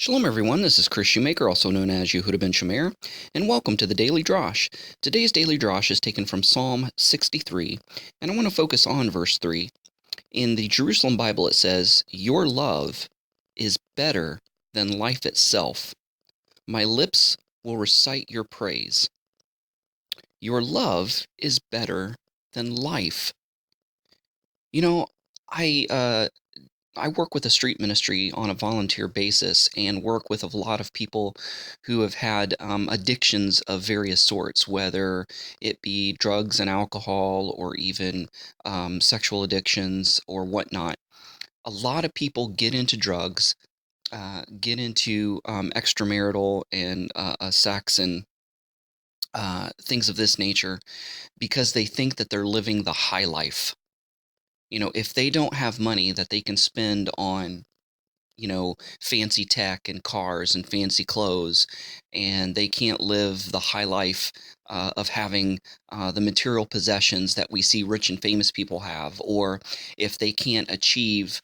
Shalom everyone, this is Kris Shoemaker, also known as Yehudah ben Shomeyr, and welcome to the Daily Drash. Today's Daily Drash is taken from Psalm 63, and I want to focus on verse 3. In the Jerusalem Bible it says, "Your love is better than life itself. My lips will recite your praise." Your love is better than life. You know, I work with a street ministry on a volunteer basis and work with a lot of people who have had addictions of various sorts, whether it be drugs and alcohol or even sexual addictions or whatnot. A lot of people get into drugs, get into extramarital and sex and things of this nature because they think that they're living the high life. If they don't have money that they can spend on fancy tech and cars and fancy clothes, and they can't live the high life of having the material possessions that we see rich and famous people have, or if they can't achieve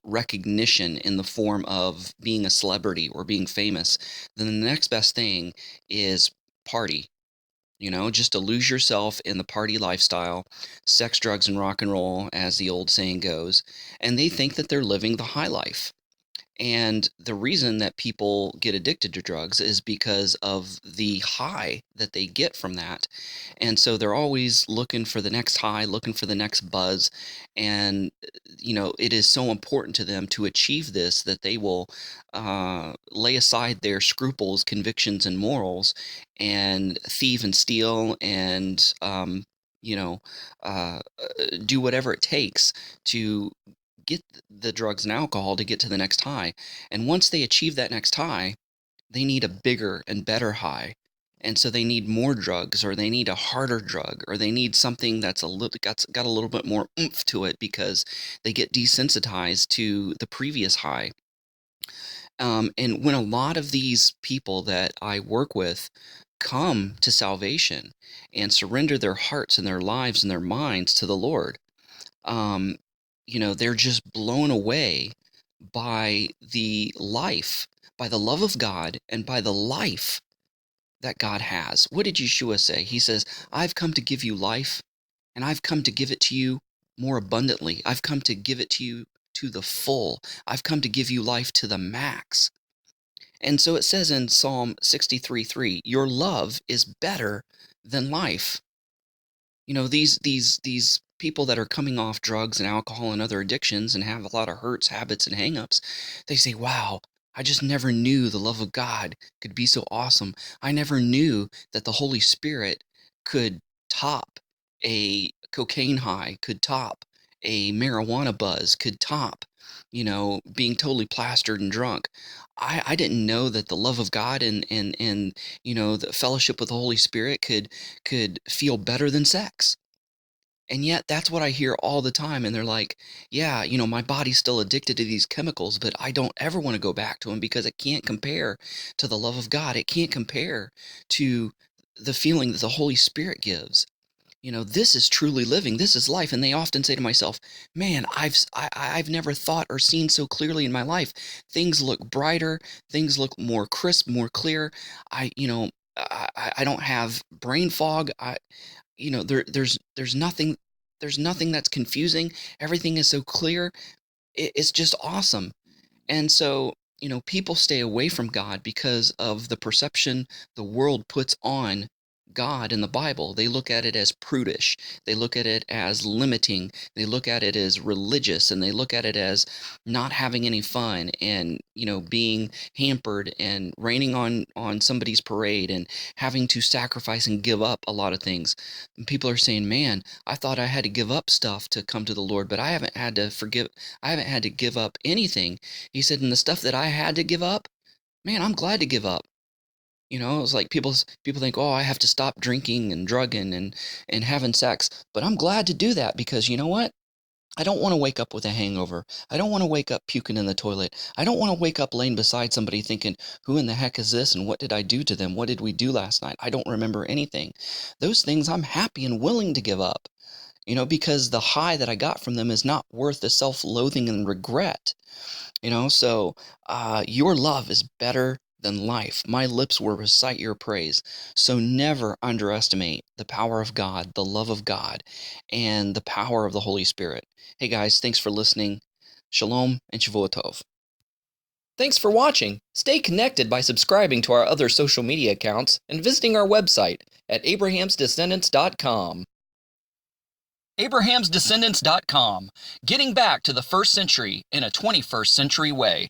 recognition in the form of being a celebrity or being famous, then the next best thing is party. Just to lose yourself in the party lifestyle, sex, drugs, and rock and roll, as the old saying goes, and they think that they're living the high life. And the reason that people get addicted to drugs is because of the high that they get from that. And so they're always looking for the next high, looking for the next buzz. And, it is so important to them to achieve this that they will lay aside their scruples, convictions, and morals and thieve and steal and, you know, uh, do whatever it takes to get the drugs and alcohol to get to the next high. And once they achieve that next high, they need a bigger and better high. And so they need more drugs, or they need a harder drug, or they need something that's got a little bit more oomph to it because they get desensitized to the previous high. And when a lot of these people that I work with come to salvation and surrender their hearts and their lives and their minds to the Lord, um, they're just blown away by the life, by the love of God, and by the life that God has. What did Yeshua say? He says, "I've come to give you life, and I've come to give it to you more abundantly. I've come to give it to you to the full. I've come to give you life to the max." And so it says in Psalm 63:3, "Your love is better than life." These people that are coming off drugs and alcohol and other addictions and have a lot of hurts, habits, and hangups, they say, "Wow, I just never knew the love of God could be so awesome. I never knew that the Holy Spirit could top a cocaine high, could top a marijuana buzz, could top, being totally plastered and drunk. I didn't know that the love of God and the fellowship with the Holy Spirit could feel better than sex." And yet that's what I hear all the time, and they're like, "Yeah, my body's still addicted to these chemicals, but I don't ever want to go back to them because it can't compare to the love of God. It can't compare to the feeling that the Holy Spirit gives. This is truly living. This is life." And they often say to myself, "Man, I've never thought or seen so clearly in my life. Things look brighter. Things look more crisp, more clear. I don't have brain fog. There's nothing that's confusing. Everything is so clear. It's just awesome." And so, people stay away from God because of the perception the world puts on God in the Bible. They look at it as prudish. They look at it as limiting. They look at it as religious, and they look at it as not having any fun and, being hampered and raining on somebody's parade and having to sacrifice and give up a lot of things. And people are saying, "Man, I thought I had to give up stuff to come to the Lord, but I haven't had to forgive. I haven't had to give up anything." He said, "And the stuff that I had to give up, man, I'm glad to give up." It's like people think, "Oh, I have to stop drinking and drugging and having sex." But I'm glad to do that because you know what? I don't want to wake up with a hangover. I don't want to wake up puking in the toilet. I don't want to wake up laying beside somebody thinking, "Who in the heck is this and what did I do to them? What did we do last night? I don't remember anything." Those things I'm happy and willing to give up. because the high that I got from them is not worth the self-loathing and regret. So your love is better than life. My lips will recite your praise. So never underestimate the power of God, the love of God, and the power of the Holy Spirit. Hey guys, thanks for listening. Shalom and Shavua Tov. Thanks for watching. Stay connected by subscribing to our other social media accounts and visiting our website at abrahamsdescendants.com. abrahamsdescendants.com, getting back to the 1st century in a 21st century way.